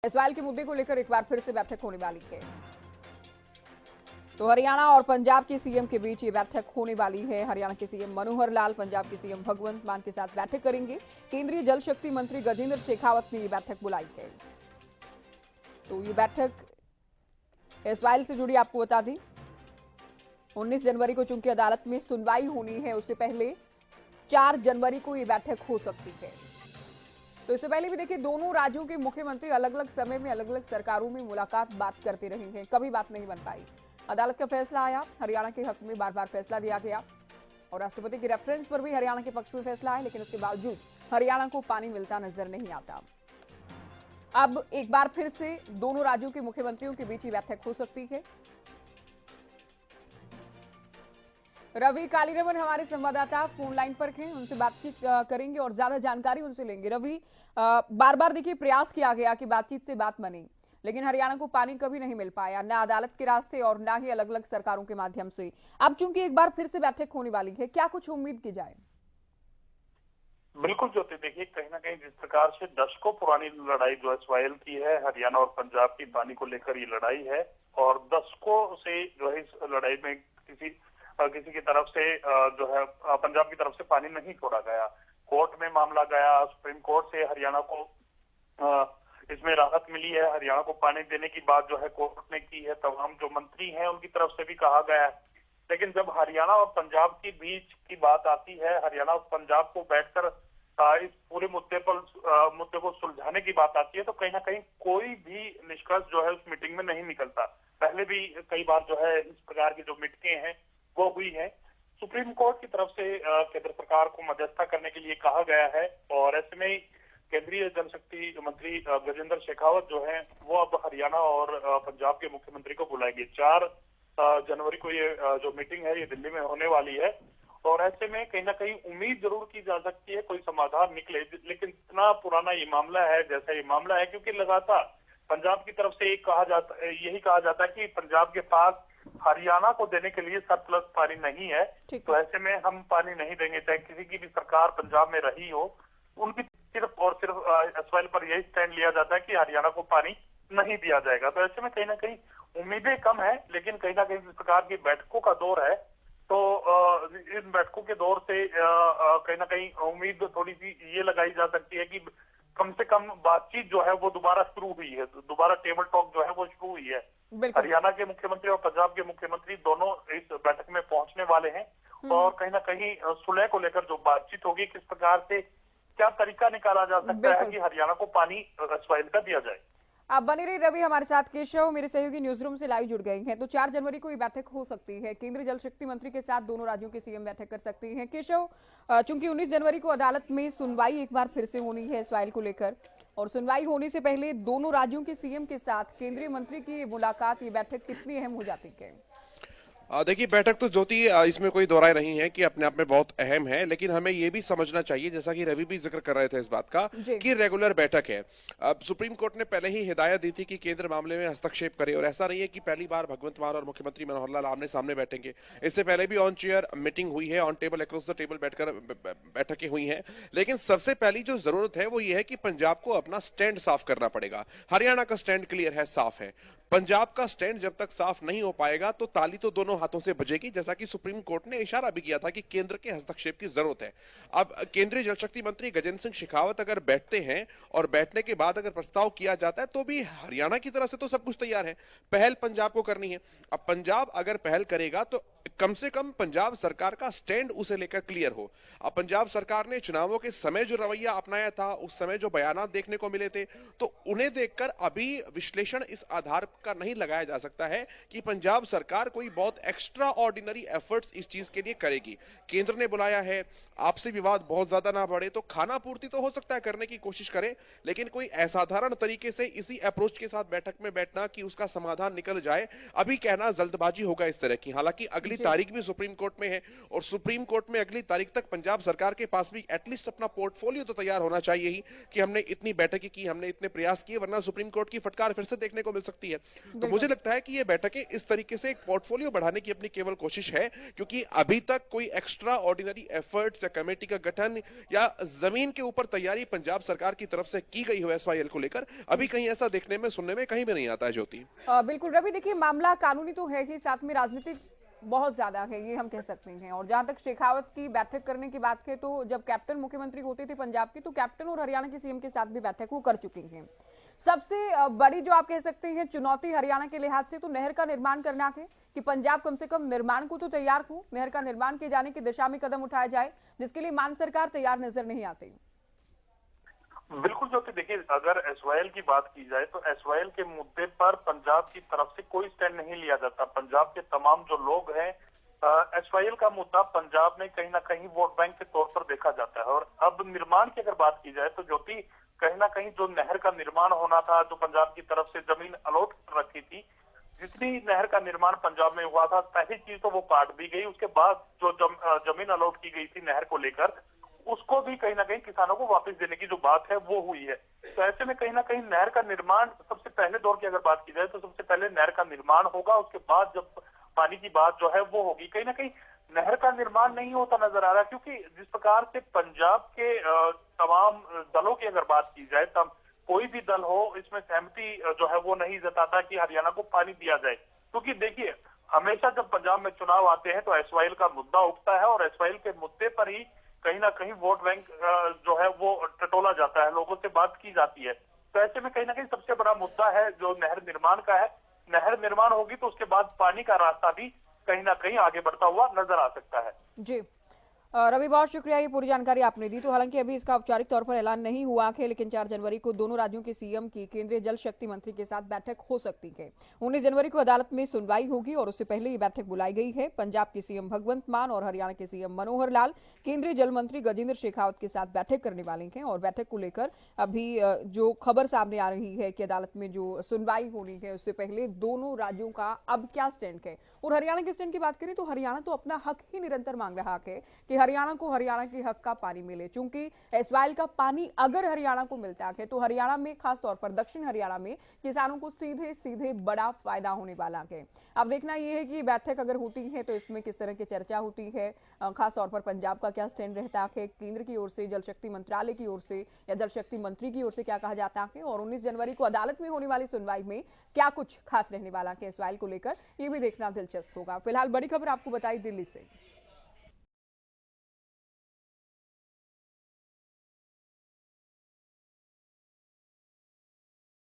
Israel के मुद्दे को लेकर एक बार फिर से बैठक होने वाली है। तो हरियाणा और पंजाब के सीएम के बीच ये बैठक होने वाली है। हरियाणा के सीएम मनोहर लाल पंजाब के सीएम भगवंत मान के साथ बैठक करेंगे। केंद्रीय जल शक्ति मंत्री गजेंद्र शेखावत ने ये बैठक बुलाई है। तो ये बैठक इसराइल से जुड़ी आपको बता दी। 19 जनवरी को चूंकि अदालत में सुनवाई होनी है, उससे पहले 4 जनवरी को ये बैठक हो सकती है। तो इससे पहले भी देखिए, दोनों राज्यों के मुख्यमंत्री अलग अलग समय में अलग अलग सरकारों में मुलाकात बात करते रहे हैं, कभी बात नहीं बन पाई। अदालत का फैसला आया, हरियाणा के हक में बार बार फैसला दिया गया और राष्ट्रपति के रेफरेंस पर भी हरियाणा के पक्ष में फैसला आया, लेकिन उसके बावजूद हरियाणा को पानी मिलता नजर नहीं आता। अब एक बार फिर से दोनों राज्यों के मुख्यमंत्रियों के बीच ही बैठक हो सकती है। रवि कालीरमन हमारे संवाददाता फोन लाइन पर हैं, उनसे बातचीत करेंगे और ज्यादा जानकारी उनसे लेंगे। रवि, बार बार देखिए प्रयास किया गया कि बातचीत से बात बने, लेकिन हरियाणा को पानी कभी नहीं मिल पाया, न अदालत के रास्ते और न ही अलग अलग सरकारों के माध्यम से। अब चूंकि एक बार फिर से बैठक होने वाली है, क्या कुछ उम्मीद की जाए? बिल्कुल ज्योति, देखिए कहीं ना कहीं जिस प्रकार से दशकों पुरानी लड़ाई जो है इसराइल की है, हरियाणा और पंजाब की पानी को लेकर ये लड़ाई है और दशकों से जो है इस लड़ाई में किसी की तरफ से जो है पंजाब की तरफ से पानी नहीं छोड़ा गया। कोर्ट में मामला गया, सुप्रीम कोर्ट से हरियाणा को इसमें राहत मिली है। हरियाणा को पानी देने की बात जो है कोर्ट ने की है, तमाम जो मंत्री हैं उनकी तरफ से भी कहा गया है। लेकिन जब हरियाणा और पंजाब के बीच की बात आती है, हरियाणा और पंजाब को बैठकर इस पूरे मुद्दे को सुलझाने की बात आती है, तो कहीं ना कहीं कोई भी निष्कर्ष जो है उस मीटिंग में नहीं निकलता। पहले भी कई बार जो है इस प्रकार की जो मीटिंगें हैं वो हुई है। सुप्रीम कोर्ट की तरफ से केंद्र सरकार को मध्यस्थता करने के लिए कहा गया है और ऐसे में केंद्रीय जल शक्ति मंत्री गजेंद्र शेखावत जो है वो अब हरियाणा और पंजाब के मुख्यमंत्री को बुलाएंगे। 4 जनवरी को ये जो मीटिंग है ये दिल्ली में होने वाली है और ऐसे में कहीं ना कहीं उम्मीद जरूर की जा सकती है कोई समाधान निकले। लेकिन इतना पुराना ये मामला है, जैसा ये मामला है, क्योंकि लगातार पंजाब की तरफ से यही कहा जाता है कि पंजाब के पास हरियाणा को देने के लिए सरप्लस पानी नहीं है, तो ऐसे में हम पानी नहीं देंगे। चाहे किसी की भी सरकार पंजाब में रही हो, उनकी सिर्फ और सिर्फ इसराइल पर यही स्टैंड लिया जाता है कि हरियाणा को पानी नहीं दिया जाएगा। तो ऐसे में कहीं ना कहीं उम्मीदें कम है, लेकिन कहीं ना कहीं इस प्रकार की बैठकों का दौर है, तो इन बैठकों के दौर से कहीं ना कहीं उम्मीद थोड़ी सी ये लगाई जा सकती है कि कम से कम बातचीत जो है वो दोबारा शुरू हुई है, दोबारा टेबल टॉक जो है वो शुरू हुई है। हरियाणा के मुख्यमंत्री और पंजाब के मुख्यमंत्री दोनों इस बैठक में पहुंचने वाले हैं और कहीं ना कहीं सुलह को लेकर जो बातचीत होगी, किस प्रकार से क्या तरीका निकाला जा सकता है कि हरियाणा को पानी इसराइल का दिया जाए। आप बने रही रवि हमारे साथ। केशव मेरे सहयोगी न्यूज रूम से लाइव जुड़ गए हैं। तो 4 जनवरी को ये बैठक हो सकती है, केंद्रीय जल शक्ति मंत्री के साथ दोनों राज्यों के सीएम बैठक कर सकते हैं। केशव, चूंकि 19 जनवरी को अदालत में सुनवाई एक बार फिर से होनी है इसराइल को लेकर और सुनवाई होने से पहले दोनों राज्यों के सीएम के साथ केंद्रीय मंत्री की मुलाकात, ये बैठक कितनी अहम हो जाती है? देखिए, बैठक तो ज्योति इसमें कोई दो राय नहीं है कि अपने आप में बहुत अहम है, लेकिन हमें यह भी समझना चाहिए, जैसा कि रवि भी जिक्र कर रहे थे इस बात का, कि रेगुलर बैठक है। अब सुप्रीम कोर्ट ने पहले ही हिदायत दी थी कि केंद्र मामले में हस्तक्षेप करे और ऐसा नहीं है कि पहली बार भगवंत मान और मुख्यमंत्री मनोहर लाल आमने सामने बैठेंगे। इससे पहले भी ऑन चेयर मीटिंग हुई है, on table across the table बैठकर बैठकें हुई हैं। लेकिन सबसे पहली जो जरूरत है वो ये है कि पंजाब को अपना स्टैंड साफ करना पड़ेगा। हरियाणा का स्टैंड क्लियर है, साफ है। पंजाब का स्टैंड जब तक साफ नहीं हो पाएगा तो ताली तो दोनों हाथों से बजेगी, जैसा कि सुप्रीम कोर्ट ने इशारा भी किया था कि केंद्र के हस्तक्षेप की जरूरत है। अब केंद्रीय जल शक्ति मंत्री गजेंद्र सिंह शेखावत अगर बैठते हैं और बैठने के बाद अगर प्रस्ताव किया जाता है तो भी हरियाणा की तरफ से तो सब कुछ तैयार है, पहल पंजाब को करनी है। अब पंजाब अगर पहल करेगा तो कम से कम पंजाब सरकार का स्टैंड उसे लेकर क्लियर हो। अब पंजाब सरकार ने चुनावों के समय जो रवैया अपनाया था, उस समय जो बयानात देखने को मिले थे, तो उन्हें देखकर अभी विश्लेषण इस आधार का नहीं लगाया जा सकता है कि पंजाब सरकार कोई बहुत एक्स्ट्रा ऑर्डिनरी एफर्ट्स इस चीज के लिए करेगी। केंद्र ने बुलाया है, आपसी विवाद बहुत ज्यादा ना बढ़े तो खाना पूर्ति तो हो सकता है करने की कोशिश करे, लेकिन कोई असाधारण तरीके से इसी अप्रोच के साथ बैठक में बैठना कि उसका समाधान निकल जाए, अभी कहना जल्दबाजी होगा इस तरह की। हालांकि अगली अगली तारीख भी सुप्रीम कोर्ट में है और सुप्रीम कोर्ट में अगली तारीख तक पंजाब सरकार के पास भी एटलीस्ट अपना पोर्टफोलियो तो तैयार होना चाहिए ही कि हमने इतनी बैठकें की, हमने इतने प्रयास किए, वरना सुप्रीम कोर्ट की फटकार फिर से देखने को मिल सकती है। तो मुझे लगता है कि ये बैठकें इस तरीके से एक पोर्टफोलियो बढ़ाने की अपनी केवल कोशिश है, क्योंकि अभी तक कोई एक्स्ट्रा ऑर्डिनरी एफर्ट्स या कमेटी का गठन या जमीन के ऊपर तैयारी पंजाब सरकार की तरफ से की गई हो एसवाईएल को लेकर अभी कहीं ऐसा देखने में, सुनने में कहीं भी नहीं आता है। ज्योति बिल्कुल रवि, देखिए मामला कानूनी तो है ही, साथ में राजनीतिक बहुत ज्यादा है, ये हम कह सकते हैं। और जहां तक शेखावत की बैठक करने की बात है, तो जब कैप्टन मुख्यमंत्री होते थे पंजाब के, तो कैप्टन और हरियाणा के सीएम के साथ भी बैठक वो कर चुके हैं। सबसे बड़ी जो आप कह सकते हैं चुनौती हरियाणा के लिहाज से तो नहर का निर्माण करना है कि पंजाब कम से कम निर्माण को तो तैयार हो, नहर का निर्माण किए जाने की दिशा में कदम उठाया जाए, जिसके लिए मान सरकार तैयार नजर नहीं आती। बिल्कुल ज्योति, देखिए अगर एसवाईएल की बात की जाए तो एसवाईएल के मुद्दे पर पंजाब की तरफ से कोई स्टैंड नहीं लिया जाता। पंजाब के तमाम जो लोग हैं, एसवाईएल का मुद्दा पंजाब में कहीं ना कहीं वोट बैंक के तौर पर देखा जाता है। और अब निर्माण की अगर बात की जाए तो ज्योति, कहीं ना कहीं जो नहर का निर्माण होना था, जो पंजाब की तरफ से जमीन अलॉट कर रखी थी, जितनी नहर का निर्माण पंजाब में हुआ था, पहली चीज तो वो काट दी गई। उसके बाद जो जमीन अलॉट की गई थी नहर को लेकर, उसको भी कहीं ना कहीं किसानों को वापस देने की जो बात है वो हुई है। तो ऐसे में कहीं ना कहीं नहर का निर्माण, सबसे पहले दौर की अगर बात की जाए तो सबसे पहले नहर का निर्माण होगा, उसके बाद जब पानी की बात जो है वो होगी। कहीं ना कहीं नहर का निर्माण नहीं होता नजर आ रहा, क्योंकि जिस प्रकार से पंजाब के तमाम दलों की अगर बात की जाए, तब कोई भी दल हो इसमें सहमति जो है वो नहीं जताता कि हरियाणा को पानी दिया जाए। क्योंकि देखिए, हमेशा जब पंजाब में चुनाव आते हैं तो एसवाईएल का मुद्दा उठता है और एसवाईएल के मुद्दे पर ही कहीं ना कहीं वोट बैंक जो है वो टटोला जाता है, लोगों से बात की जाती है। तो ऐसे में कहीं ना कहीं सबसे बड़ा मुद्दा है जो नहर निर्माण का है। नहर निर्माण होगी तो उसके बाद पानी का रास्ता भी कहीं ना कहीं आगे बढ़ता हुआ नजर आ सकता है। जी रवि, बहुत शुक्रिया, ये पूरी जानकारी आपने दी। तो हालांकि अभी इसका औपचारिक तौर पर ऐलान नहीं हुआ है, लेकिन 4 जनवरी को दोनों राज्यों के सीएम की केंद्रीय जल शक्ति मंत्री के साथ बैठक हो सकती है। 19 जनवरी को अदालत में सुनवाई होगी और उससे पहले ये बैठक बुलाई गई है। पंजाब के सीएम भगवंत मान और हरियाणा के सीएम मनोहर लाल केंद्रीय जल मंत्री गजेंद्र शेखावत के साथ बैठक करने वाले हैं। और बैठक को लेकर अभी जो खबर सामने आ रही है कि अदालत में जो सुनवाई होनी है, उससे पहले दोनों राज्यों का अब क्या स्टैंड है। और हरियाणा के स्टैंड की बात करें तो हरियाणा तो अपना हक ही निरंतर मांग रहा है कि हरियाणा को हरियाणा के हक का पानी मिले। चूंकि एसवाईएल का पानी अगर हरियाणा को मिलता है तो हरियाणा में, खासतौर पर दक्षिण हरियाणा में किसानों को सीधे सीधे बड़ा फायदा होने वाला है। अब देखना यह है कि बैठक अगर होती है तो इसमें किस तरह की चर्चा होती है, खासतौर पर पंजाब का क्या स्टैंड रहता है, केंद्र की ओर से, जल शक्ति मंत्रालय की ओर से या जल शक्ति मंत्री की ओर से क्या कहा जाता है, और 19 जनवरी को अदालत में होने वाली सुनवाई में क्या कुछ खास रहने वाला है एसवाईएल को लेकर, यह भी देखना दिलचस्प होगा। फिलहाल बड़ी खबर आपको बताई दिल्ली से।